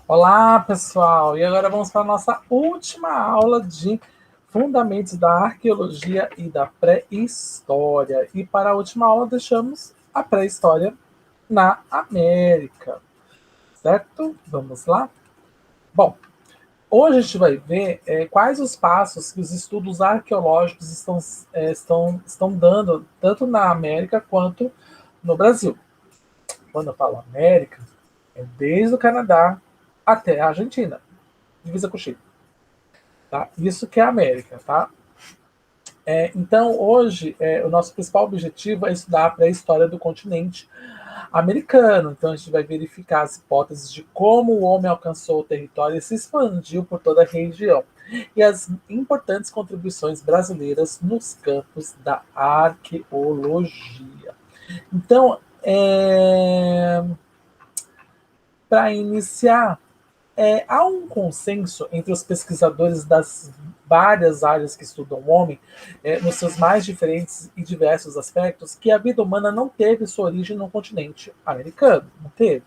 Olá, pessoal! E agora vamos para a nossa última aula de Fundamentos da Arqueologia e da Pré-História. E para a última aula deixamos a pré-história na América, certo? Vamos lá? Bom, hoje a gente vai ver quais os passos que os estudos arqueológicos estão dando, tanto na América quanto no Brasil. Quando eu falo América, é desde o Canadá até a Argentina, divisa com o Chile. Tá? Isso que é a América, tá? Então, hoje, o nosso principal objetivo é estudar a pré-história do continente americano. Então, a gente vai verificar as hipóteses de como o homem alcançou o território e se expandiu por toda a região, e as importantes contribuições brasileiras nos campos da arqueologia. Então, para iniciar, há um consenso entre os pesquisadores das várias áreas que estudam o homem, nos seus mais diferentes e diversos aspectos, que a vida humana não teve sua origem no continente americano, não teve.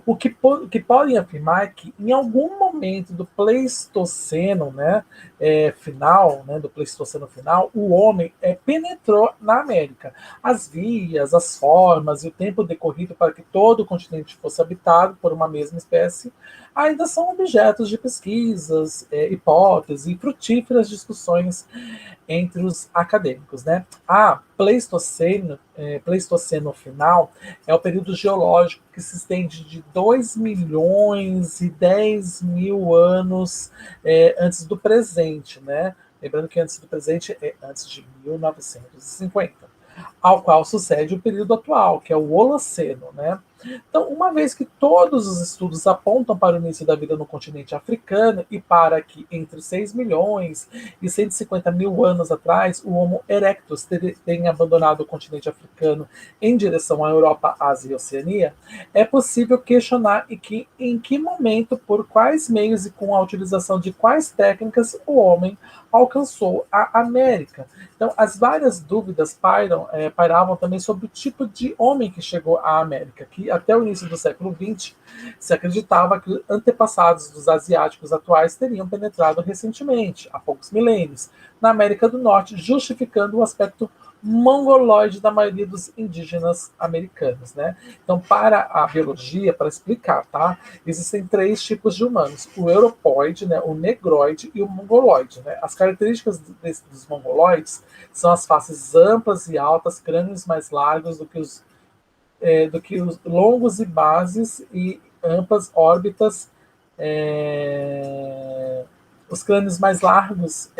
O que podem afirmar é que em algum momento do Pleistoceno, né, final, né, do Pleistoceno final, o homem penetrou na América. As vias, as formas e o tempo decorrido para que todo o continente fosse habitado por uma mesma espécie ainda são objetos de pesquisas, hipóteses e frutíferas discussões entre os acadêmicos, né? Pleistoceno final é o período geológico que se estende de 2 milhões e 10 mil anos antes do presente, né? Lembrando que antes do presente é antes de 1950, ao qual sucede o período atual, que é o Holoceno, né? Então, uma vez que todos os estudos apontam para o início da vida no continente africano e para que entre 6 milhões e 150 mil anos atrás o Homo erectus tenha abandonado o continente africano em direção à Europa, Ásia e Oceania, é possível questionar em que momento, por quais meios e com a utilização de quais técnicas o homem alcançou a América. Então, as várias dúvidas pairavam também sobre o tipo de homem que chegou à América, que até o início do século XX se acreditava que antepassados dos asiáticos atuais teriam penetrado recentemente, há poucos milênios, na América do Norte, justificando o aspecto mongoloide da maioria dos indígenas americanos, né? Então, para a biologia, para explicar, tá? Existem três tipos de humanos: o europoide, né? O negroide e o mongoloide, né? As características dos mongoloides são as faces amplas e altas, crânios mais largos do que os longos e bases e amplas órbitas, os crânios mais largos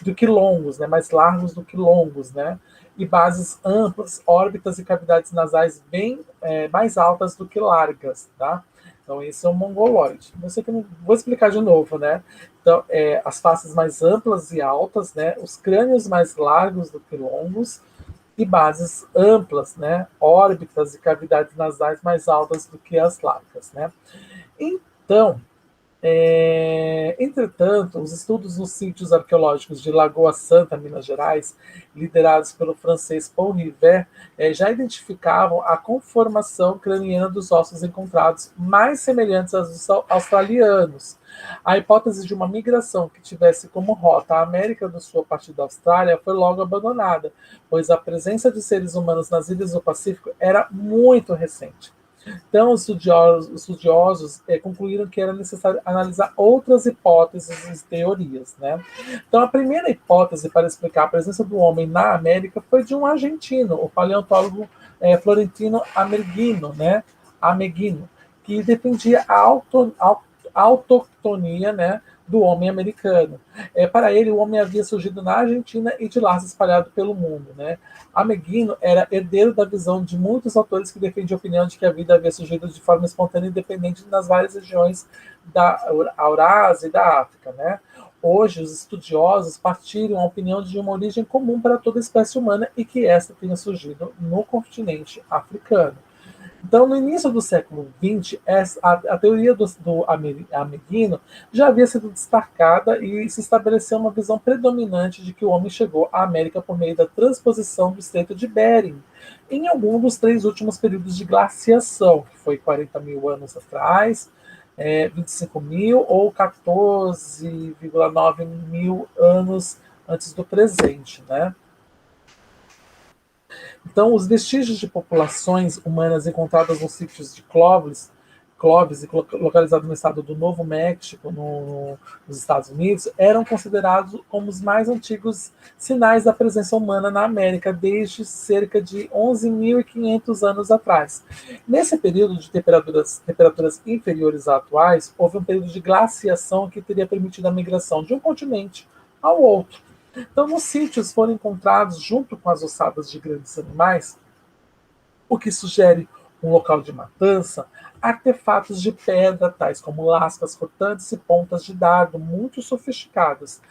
do que longos, né? Mais largos do que longos, né? E bases amplas, órbitas e cavidades nasais bem mais altas do que largas, tá? Então, esse é o mongoloide. Não sei que não vou explicar de novo, né? Então, as faces mais amplas e altas, né? Os crânios mais largos do que longos e bases amplas, né? Órbitas e cavidades nasais mais altas do que as largas, né? Então, entretanto, os estudos nos sítios arqueológicos de Lagoa Santa, Minas Gerais, liderados pelo francês Paul Rivet, já identificavam a conformação craniana dos ossos encontrados mais semelhantes aos dos australianos. A hipótese de uma migração que tivesse como rota a América do Sul a partir da Austrália foi logo abandonada, pois a presença de seres humanos nas ilhas do Pacífico era muito recente. Então, os estudiosos concluíram que era necessário analisar outras hipóteses e teorias, né? Então, a primeira hipótese para explicar a presença do homem na América foi de um argentino, o paleontólogo Florentino Ameghino, né? Ameghino, que defendia a autoctonia, né, do homem americano. Para ele, o homem havia surgido na Argentina e de lá se espalhado pelo mundo, né? Ameghino era herdeiro da visão de muitos autores que defendiam a opinião de que a vida havia surgido de forma espontânea e independente nas várias regiões da Eurásia e da África, né? Hoje, os estudiosos partilham a opinião de uma origem comum para toda a espécie humana e que esta tenha surgido no continente africano. Então, no início do século XX, a teoria do Ameghino já havia sido destacada e se estabeleceu uma visão predominante de que o homem chegou à América por meio da transposição do Estreito de Bering, em algum dos três últimos períodos de glaciação, que foi 40 mil anos atrás, 25 mil ou 14,9 mil anos antes do presente, né? Então, os vestígios de populações humanas encontradas nos sítios de Clovis localizado no estado do Novo México, nos Estados Unidos, eram considerados como os mais antigos sinais da presença humana na América, desde cerca de 11.500 anos atrás. Nesse período de temperaturas inferiores a atuais, houve um período de glaciação que teria permitido a migração de um continente ao outro. Então, nos sítios foram encontrados, junto com as ossadas de grandes animais, o que sugere um local de matança, artefatos de pedra, tais como lascas cortantes e pontas de dardo, muito sofisticados.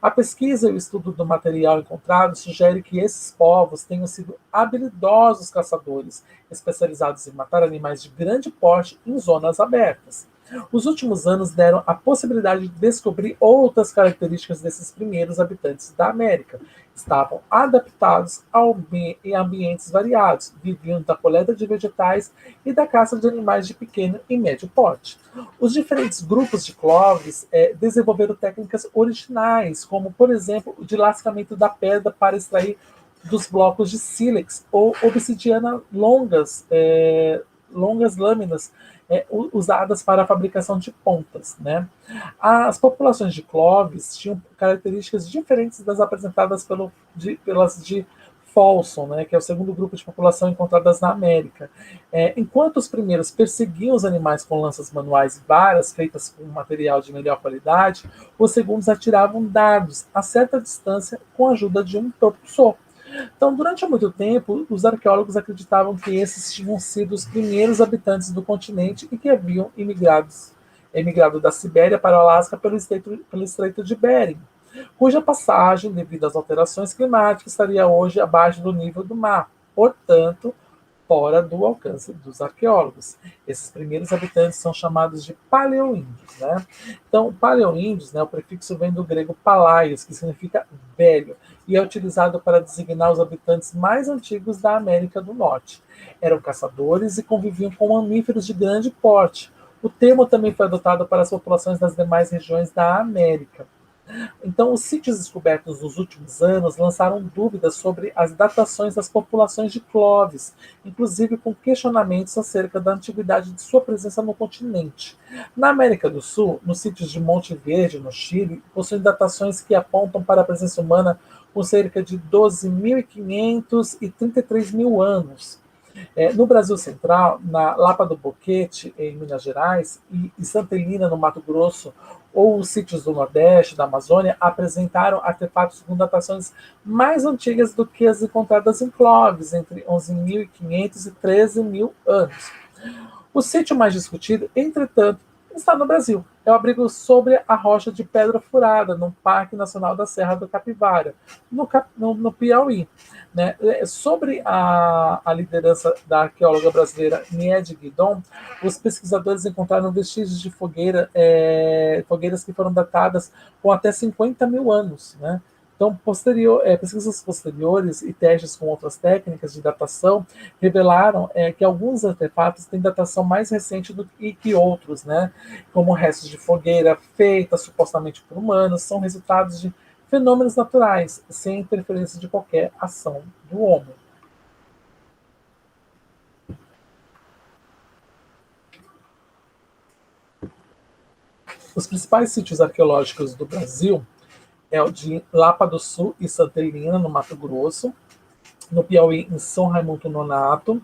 A pesquisa e o estudo do material encontrado sugere que esses povos tenham sido habilidosos caçadores, especializados em matar animais de grande porte em zonas abertas. Os últimos anos deram a possibilidade de descobrir outras características desses primeiros habitantes da América. Estavam adaptados em ambientes variados, viviam da coleta de vegetais e da caça de animais de pequeno e médio porte. Os diferentes grupos de Clovis desenvolveram técnicas originais, como, por exemplo, o de lascamento da pedra para extrair dos blocos de sílex ou obsidiana longas lâminas usadas para a fabricação de pontas. Né? As populações de Clovis tinham características diferentes das apresentadas pelas de Folsom, né, que é o segundo grupo de população encontradas na América. Enquanto os primeiros perseguiam os animais com lanças manuais e varas feitas com material de melhor qualidade, os segundos atiravam dardos a certa distância com a ajuda de um propulsor. Então, durante muito tempo, os arqueólogos acreditavam que esses tinham sido os primeiros habitantes do continente e que haviam emigrado da Sibéria para o Alasca pelo Estreito de Bering, cuja passagem, devido às alterações climáticas, estaria hoje abaixo do nível do mar, portanto, fora do alcance dos arqueólogos. Esses primeiros habitantes são chamados de paleoíndios. Né? Então, paleoíndios, né, o prefixo vem do grego palaios, que significa velho, e é utilizado para designar os habitantes mais antigos da América do Norte. Eram caçadores e conviviam com mamíferos de grande porte. O termo também foi adotado para as populações das demais regiões da América. Então, os sítios descobertos nos últimos anos lançaram dúvidas sobre as datações das populações de Clovis, inclusive com questionamentos acerca da antiguidade de sua presença no continente. Na América do Sul, nos sítios de Monte Verde, no Chile, possuem datações que apontam para a presença humana com cerca de 12.500 e 33 mil anos. No Brasil Central, na Lapa do Boquete, em Minas Gerais, e Santa Helena, no Mato Grosso, ou os sítios do Nordeste, da Amazônia, apresentaram artefatos com datações mais antigas do que as encontradas em Clovis, entre 11.500 e 13 mil anos. O sítio mais discutido, entretanto, está no Brasil. É o abrigo sobre a rocha de Pedra Furada, no Parque Nacional da Serra do Capivara, no Piauí. Né? Sobre a liderança da arqueóloga brasileira Niede Guidon, os pesquisadores encontraram vestígios de fogueiras que foram datadas com até 50 mil anos. Né? Então, pesquisas posteriores e testes com outras técnicas de datação revelaram que alguns artefatos têm datação mais recente do que outros, né? Como restos de fogueira feita supostamente por humanos, são resultados de fenômenos naturais, sem interferência de qualquer ação do homem. Os principais sítios arqueológicos do Brasil é o de Lapa do Sul e Santa Helena, no Mato Grosso, no Piauí, em São Raimundo Nonato,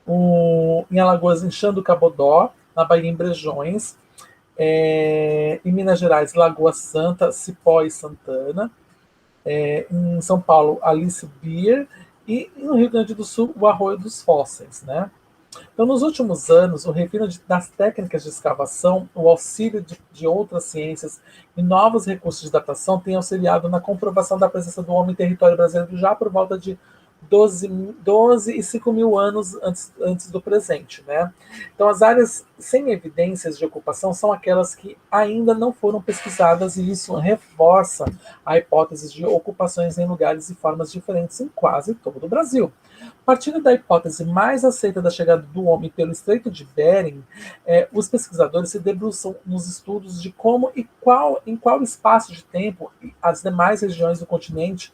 em Alagoas, em Xando Cabodó, na Bahia, em Brejões, em Minas Gerais, Lagoa Santa, Cipó e Santana, em São Paulo, Alice Beer, e no Rio Grande do Sul, o Arroio dos Fósseis. Né? Então, nos últimos anos, o refino das técnicas de escavação, o auxílio de outras ciências e novos recursos de datação têm auxiliado na comprovação da presença do homem em território brasileiro já por volta de 12 e 5 mil anos antes do presente. Né? Então, as áreas sem evidências de ocupação são aquelas que ainda não foram pesquisadas, e isso reforça a hipótese de ocupações em lugares e formas diferentes em quase todo o Brasil. Partindo da hipótese mais aceita da chegada do homem pelo Estreito de Bering, os pesquisadores se debruçam nos estudos de como e em qual espaço de tempo as demais regiões do continente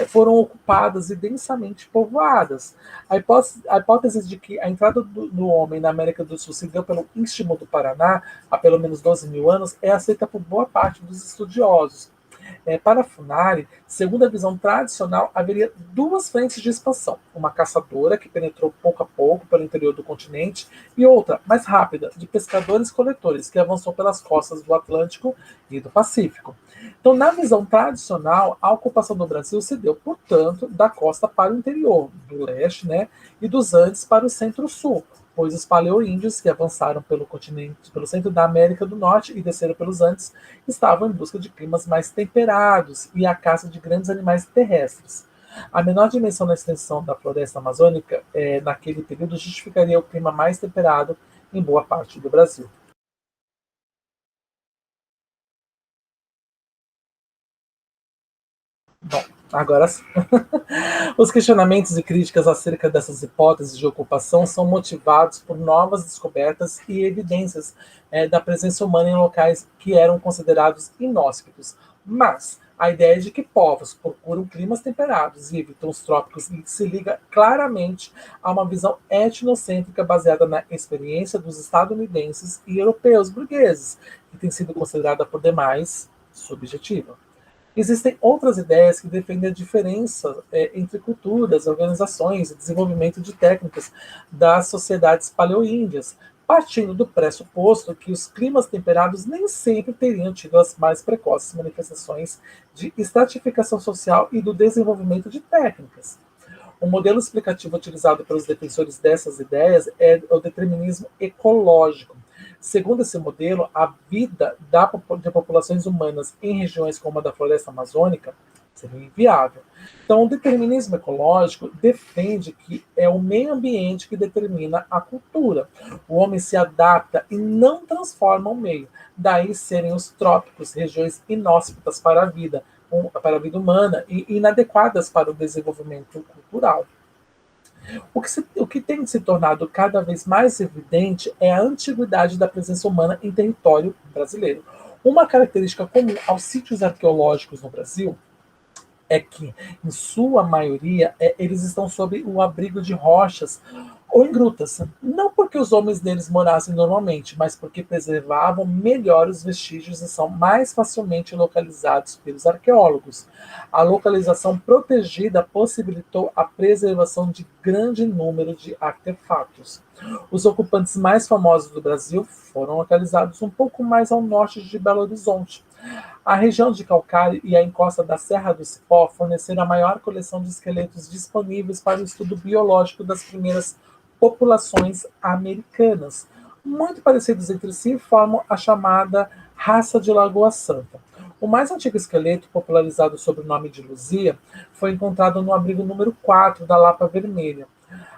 foram ocupadas e densamente povoadas. A hipótese de que a entrada do homem na América do Sul se deu pelo Istmo do Paraná há pelo menos 12 mil anos é aceita por boa parte dos estudiosos. Para Funari, segundo a visão tradicional, haveria duas frentes de expansão: uma caçadora, que penetrou pouco a pouco pelo interior do continente, e outra, mais rápida, de pescadores-coletores, que avançou pelas costas do Atlântico e do Pacífico. Então, na visão tradicional, a ocupação do Brasil se deu, portanto, da costa para o interior, do leste, né, e dos Andes para o centro-sul, pois os paleoíndios, que avançaram pelo continente, pelo centro da América do Norte e desceram pelos Andes, estavam em busca de climas mais temperados e a caça de grandes animais terrestres. A menor dimensão da extensão da floresta amazônica naquele período justificaria o clima mais temperado em boa parte do Brasil. Bom, agora sim. Os questionamentos e críticas acerca dessas hipóteses de ocupação são motivados por novas descobertas e evidências da presença humana em locais que eram considerados inóspitos. Mas a ideia de que povos procuram climas temperados e evitam os trópicos se liga claramente a uma visão etnocêntrica baseada na experiência dos estadunidenses e europeus burgueses, que tem sido considerada por demais subjetiva. Existem outras ideias que defendem a diferença entre culturas, organizações e desenvolvimento de técnicas das sociedades paleoíndias, partindo do pressuposto que os climas temperados nem sempre teriam tido as mais precoces manifestações de estratificação social e do desenvolvimento de técnicas. O modelo explicativo utilizado pelos defensores dessas ideias é o determinismo ecológico. Segundo esse modelo, a vida de populações humanas em regiões como a da floresta amazônica seria inviável. Então, o determinismo ecológico defende que é o meio ambiente que determina a cultura. O homem se adapta e não transforma o meio. Daí serem os trópicos regiões inóspitas para a vida humana e inadequadas para o desenvolvimento cultural. O que tem se tornado cada vez mais evidente é a antiguidade da presença humana em território brasileiro. Uma característica comum aos sítios arqueológicos no Brasil é que, em sua maioria, eles estão sob o abrigo de rochas ou em grutas. Não porque os homens neles morassem normalmente, mas porque preservavam melhor os vestígios e são mais facilmente localizados pelos arqueólogos. A localização protegida possibilitou a preservação de grande número de artefatos. Os ocupantes mais famosos do Brasil foram localizados um pouco mais ao norte de Belo Horizonte. A região de Calcário e a encosta da Serra do Cipó forneceram a maior coleção de esqueletos disponíveis para o estudo biológico das primeiras populações americanas. Muito parecidos entre si, formam a chamada raça de Lagoa Santa. O mais antigo esqueleto, popularizado sob o nome de Luzia, foi encontrado no abrigo número 4 da Lapa Vermelha.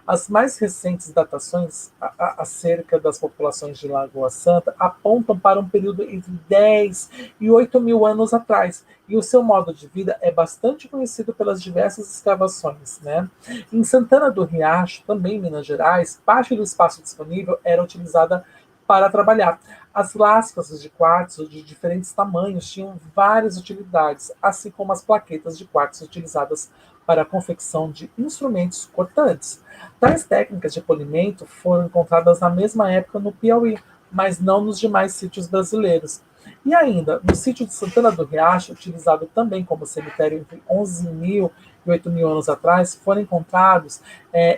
As mais recentes datações acerca das populações de Lagoa Santa apontam para um período entre 10 e 8 mil anos atrás, e o seu modo de vida é bastante conhecido pelas diversas escavações. Né? Em Santana do Riacho, também em Minas Gerais, parte do espaço disponível era utilizada para trabalhar. As lascas de quartzo de diferentes tamanhos tinham várias utilidades, assim como as plaquetas de quartzo utilizadas para a confecção de instrumentos cortantes. Tais técnicas de polimento foram encontradas na mesma época no Piauí, mas não nos demais sítios brasileiros. E ainda, no sítio de Santana do Riacho, utilizado também como cemitério entre 11 mil e 8 mil anos atrás, foram encontrados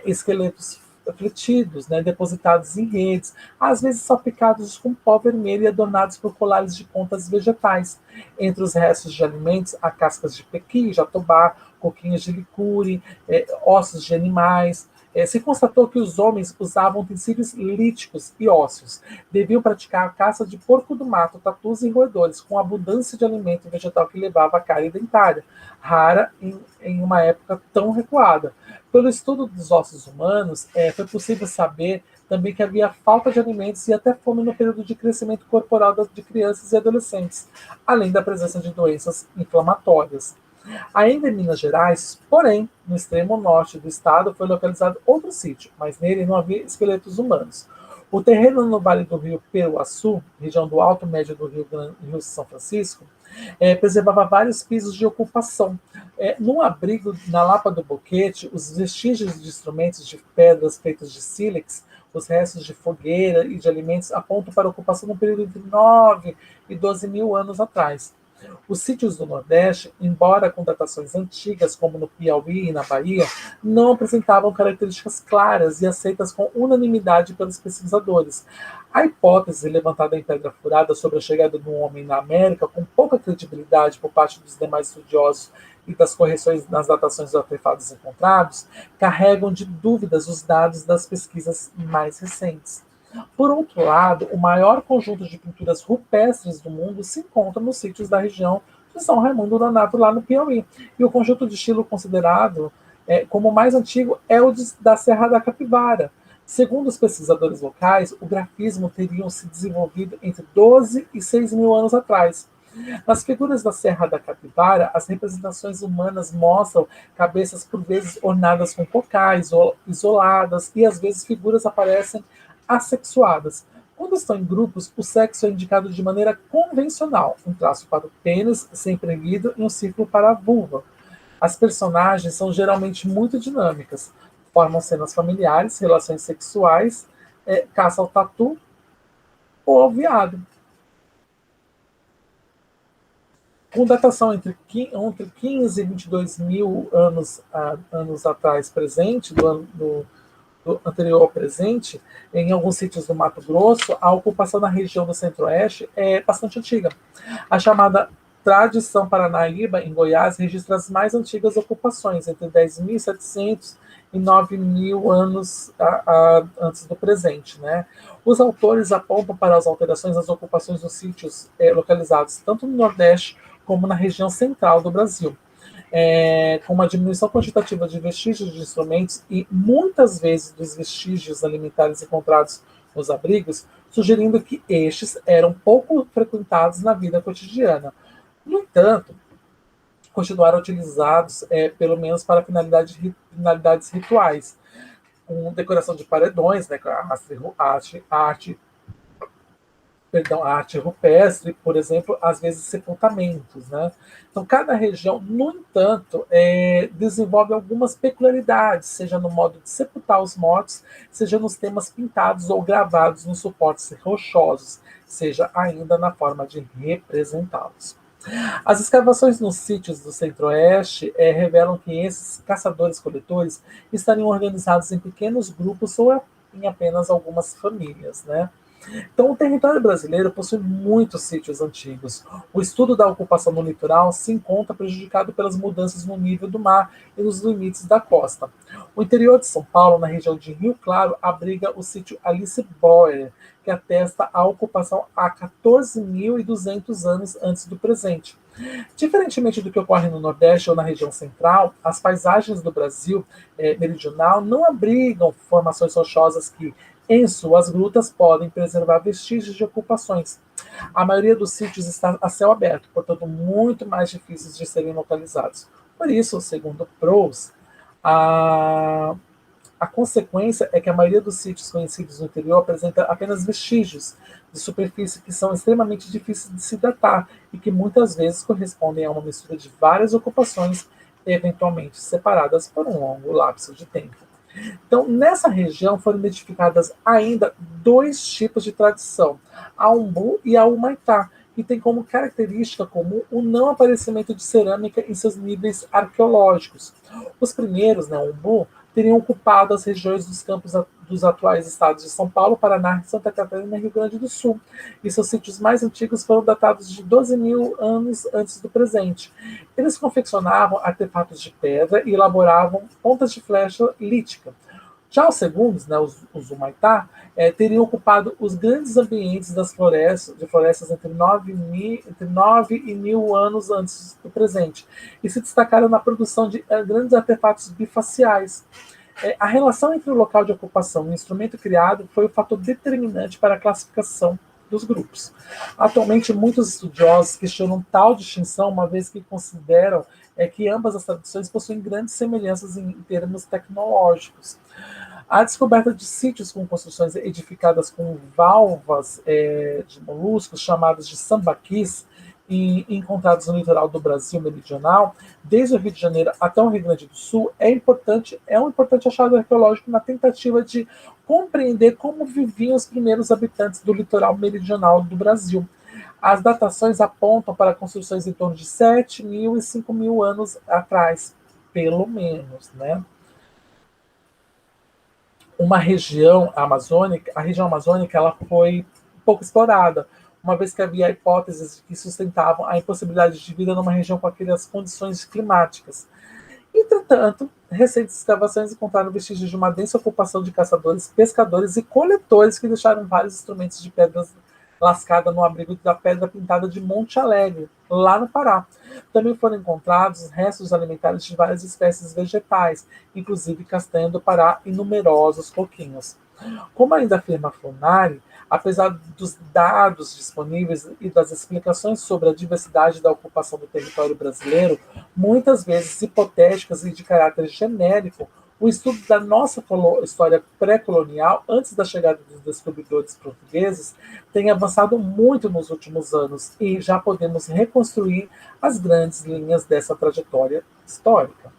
esqueletos fletidos, né, depositados em redes, às vezes salpicados com pó vermelho e adornados por colares de pontas vegetais. Entre os restos de alimentos, há cascas de pequi, jatobá, coquinhos de licure, ossos de animais. Se constatou que os homens usavam utensílios líticos e ósseos. Deviam praticar a caça de porco do mato, tatus e roedores, com abundância de alimento vegetal que levava a cárie dentária, rara em uma época tão recuada. Pelo estudo dos ossos humanos, foi possível saber também que havia falta de alimentos e até fome no período de crescimento corporal de crianças e adolescentes, além da presença de doenças inflamatórias. Ainda em Minas Gerais, porém, no extremo norte do estado, foi localizado outro sítio, mas nele não havia esqueletos humanos. O terreno no Vale do Rio Peruaçu, região do Alto Médio do Rio São Francisco, preservava vários pisos de ocupação. Num abrigo na Lapa do Boquete, os vestígios de instrumentos de pedras feitos de sílex, os restos de fogueira e de alimentos apontam para a ocupação no período entre 9 e 12 mil anos atrás. Os sítios do Nordeste, embora com datações antigas, como no Piauí e na Bahia, não apresentavam características claras e aceitas com unanimidade pelos pesquisadores. A hipótese levantada em Pedra Furada sobre a chegada do homem na América, com pouca credibilidade por parte dos demais estudiosos e das correções nas datações dos artefatos encontrados, carregam de dúvidas os dados das pesquisas mais recentes. Por outro lado, o maior conjunto de pinturas rupestres do mundo se encontra nos sítios da região de São Raimundo Nonato, lá no Piauí. E o conjunto de estilo considerado como o mais antigo é o da Serra da Capivara. Segundo os pesquisadores locais, o grafismo teria se desenvolvido entre 12 e 6 mil anos atrás. Nas figuras da Serra da Capivara, as representações humanas mostram cabeças por vezes ornadas com cocais isoladas e às vezes figuras aparecem assexuadas. Quando estão em grupos, o sexo é indicado de maneira convencional, um traço para o pênis sempre erguido e um círculo para a vulva. As personagens são geralmente muito dinâmicas, formam cenas familiares, relações sexuais, caça ao tatu ou ao veado. Com datação entre 15 e 22 mil anos atrás presente, do anterior ao presente, em alguns sítios do Mato Grosso, a ocupação na região do Centro-Oeste é bastante antiga. A chamada tradição paranaíba, em Goiás, registra as mais antigas ocupações, entre 10.700 e 9 mil anos antes do presente. Né? Os autores apontam para as alterações das ocupações dos sítios localizados tanto no Nordeste como na região central do Brasil. Com uma diminuição quantitativa de vestígios de instrumentos e muitas vezes dos vestígios alimentares encontrados nos abrigos, sugerindo que estes eram pouco frequentados na vida cotidiana. No entanto, continuaram utilizados pelo menos para finalidades rituais, com decoração de paredões, né, a arte rupestre, por exemplo, às vezes sepultamentos. Né? Então, cada região, no entanto, desenvolve algumas peculiaridades, seja no modo de sepultar os mortos, seja nos temas pintados ou gravados nos suportes rochosos, seja ainda na forma de representá-los. As escavações nos sítios do Centro-Oeste revelam que esses caçadores-coletores estariam organizados em pequenos grupos ou em apenas algumas famílias. Né? Então, o território brasileiro possui muitos sítios antigos. O estudo da ocupação no litoral se encontra prejudicado pelas mudanças no nível do mar e nos limites da costa. O interior de São Paulo, na região de Rio Claro, abriga o sítio Alice Boyer, que atesta a ocupação há 14.200 anos antes do presente. Diferentemente do que ocorre no Nordeste ou na região central, as paisagens do Brasil meridional não abrigam formações rochosas que, em suas grutas, podem preservar vestígios de ocupações. A maioria dos sítios está a céu aberto, portanto, muito mais difíceis de serem localizados. Por isso, segundo Proust, a consequência é que a maioria dos sítios conhecidos no interior apresenta apenas vestígios de superfície que são extremamente difíceis de se datar e que muitas vezes correspondem a uma mistura de várias ocupações, eventualmente separadas por um longo lapso de tempo. Então, nessa região foram identificadas ainda dois tipos de tradição, a Umbu e a Humaitá, que tem como característica comum o não aparecimento de cerâmica em seus níveis arqueológicos. Os primeiros, né, Umbu, teriam ocupado as regiões dos campos dos atuais estados de São Paulo, Paraná, Santa Catarina e Rio Grande do Sul. E seus sítios mais antigos foram datados de 12 mil anos antes do presente. Eles confeccionavam artefatos de pedra e elaboravam pontas de flecha lítica. Já os segundos, né, os Humaitá, teriam ocupado os grandes ambientes de florestas entre 9 e 1.000 anos antes do presente, e se destacaram na produção de grandes artefatos bifaciais. A relação entre o local de ocupação e o instrumento criado foi o fator determinante para a classificação dos grupos. Atualmente, muitos estudiosos questionam tal distinção, uma vez que consideram que ambas as tradições possuem grandes semelhanças em termos tecnológicos. A descoberta de sítios com construções edificadas com valvas de moluscos, chamados de sambaquis, e encontrados no litoral do Brasil meridional, desde o Rio de Janeiro até o Rio Grande do Sul, é um importante achado arqueológico na tentativa de compreender como viviam os primeiros habitantes do litoral meridional do Brasil. As datações apontam para construções em torno de 7.000 e 5.000 anos atrás, pelo menos, né? Uma região amazônica, a região amazônica, ela foi pouco explorada, uma vez que havia hipóteses que sustentavam a impossibilidade de vida numa região com aquelas condições climáticas. Entretanto, recentes escavações encontraram vestígios de uma densa ocupação de caçadores, pescadores e coletores que deixaram vários instrumentos de pedras lascada no abrigo da pedra pintada de Monte Alegre, lá no Pará. Também foram encontrados restos alimentares de várias espécies vegetais, inclusive castanha do Pará e numerosos coquinhos. Como ainda afirma Funari, apesar dos dados disponíveis e das explicações sobre a diversidade da ocupação do território brasileiro, muitas vezes hipotéticas e de caráter genérico, o estudo da nossa história pré-colonial, antes da chegada dos descobridores portugueses, tem avançado muito nos últimos anos e já podemos reconstruir as grandes linhas dessa trajetória histórica.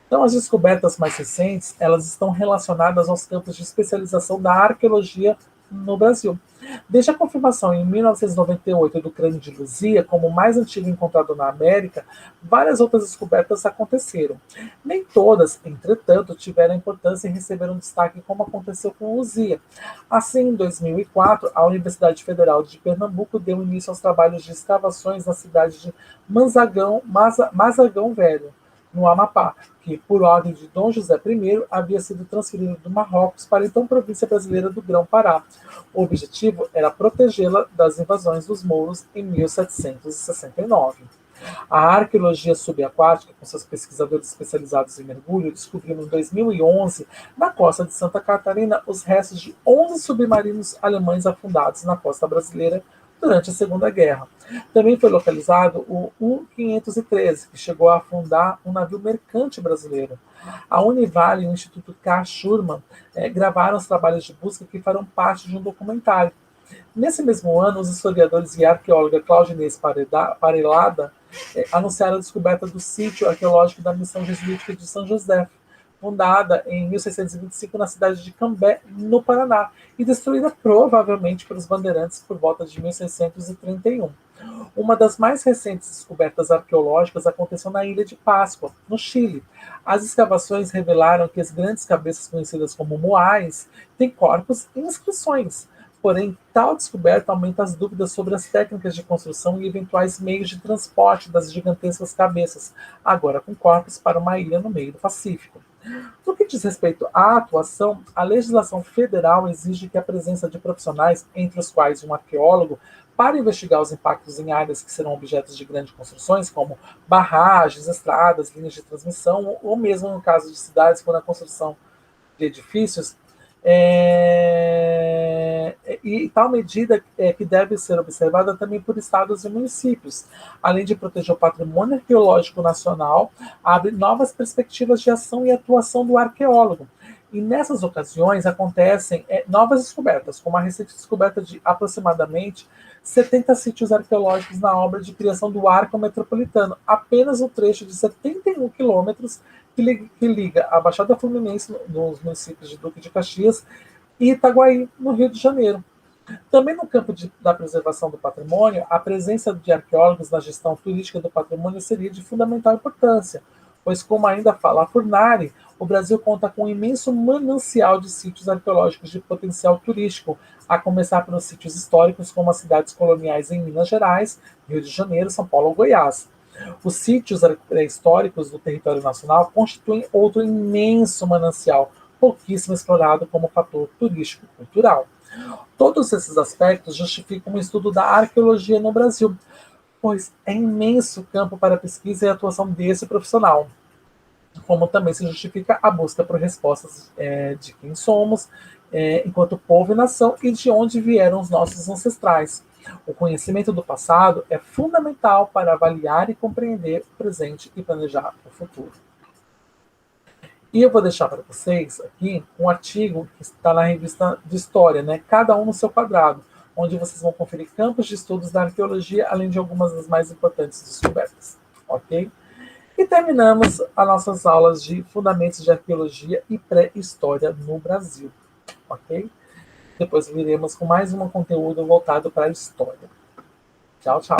Então, as descobertas mais recentes, elas estão relacionadas aos campos de especialização da arqueologia no Brasil. Desde a confirmação em 1998 do crânio de Luzia como o mais antigo encontrado na América, várias outras descobertas aconteceram. Nem todas, entretanto, tiveram importância e receberam destaque como aconteceu com Luzia. Assim, em 2004, a Universidade Federal de Pernambuco deu início aos trabalhos de escavações na cidade de Mazagão Velho, no Amapá, que, por ordem de Dom José I, havia sido transferido do Marrocos para a então província brasileira do Grão-Pará. O objetivo era protegê-la das invasões dos mouros em 1769. A arqueologia subaquática, com seus pesquisadores especializados em mergulho, descobriu em 2011, na costa de Santa Catarina, os restos de 11 submarinos alemães afundados na costa brasileira durante a Segunda Guerra. Também foi localizado o U-513, que chegou a afundar um navio mercante brasileiro. A Univale e o Instituto K. Schurman gravaram os trabalhos de busca que farão parte de um documentário. Nesse mesmo ano, os historiadores e a arqueóloga Claudinez Parelada anunciaram a descoberta do sítio arqueológico da Missão Jesuítica de São José, fundada em 1625 na cidade de Cambé, no Paraná, e destruída provavelmente pelos bandeirantes por volta de 1631. Uma das mais recentes descobertas arqueológicas aconteceu na Ilha de Páscoa, no Chile. As escavações revelaram que as grandes cabeças conhecidas como moais têm corpos e inscrições. Porém, tal descoberta aumenta as dúvidas sobre as técnicas de construção e eventuais meios de transporte das gigantescas cabeças, agora com corpos, para uma ilha no meio do Pacífico. No que diz respeito à atuação, a legislação federal exige que a presença de profissionais, entre os quais um arqueólogo, para investigar os impactos em áreas que serão objetos de grandes construções, como barragens, estradas, linhas de transmissão, ou mesmo no caso de cidades, quando a construção de edifícios, e tal medida que deve ser observada também por estados e municípios, além de proteger o patrimônio arqueológico nacional, abre novas perspectivas de ação e atuação do arqueólogo. E nessas ocasiões acontecem novas descobertas, como a recente descoberta de aproximadamente 70 sítios arqueológicos na obra de criação do Arco Metropolitano, apenas um trecho de 71 quilômetros que liga a Baixada Fluminense, nos municípios de Duque de Caxias, e Itaguaí, no Rio de Janeiro. Também no campo da preservação do patrimônio, a presença de arqueólogos na gestão turística do patrimônio seria de fundamental importância, pois, como ainda fala a Furnari, o Brasil conta com um imenso manancial de sítios arqueológicos de potencial turístico, a começar pelos sítios históricos como as cidades coloniais em Minas Gerais, Rio de Janeiro, São Paulo ou Goiás. Os sítios pré-históricos do território nacional constituem outro imenso manancial, pouquíssimo explorado como fator turístico-cultural. Todos esses aspectos justificam o estudo da arqueologia no Brasil, pois é imenso campo para a pesquisa e atuação desse profissional. como também se justifica a busca por respostas de quem somos, enquanto povo e nação, e de onde vieram os nossos ancestrais. O conhecimento do passado é fundamental para avaliar e compreender o presente e planejar o futuro. E eu vou deixar para vocês aqui um artigo que está na revista de História, né? Cada um no seu quadrado, onde vocês vão conferir campos de estudos da arqueologia, além de algumas das mais importantes descobertas, ok? E terminamos as nossas aulas de Fundamentos de Arqueologia e Pré-História no Brasil, ok? Depois viremos com mais um conteúdo voltado para a história. Tchau, tchau.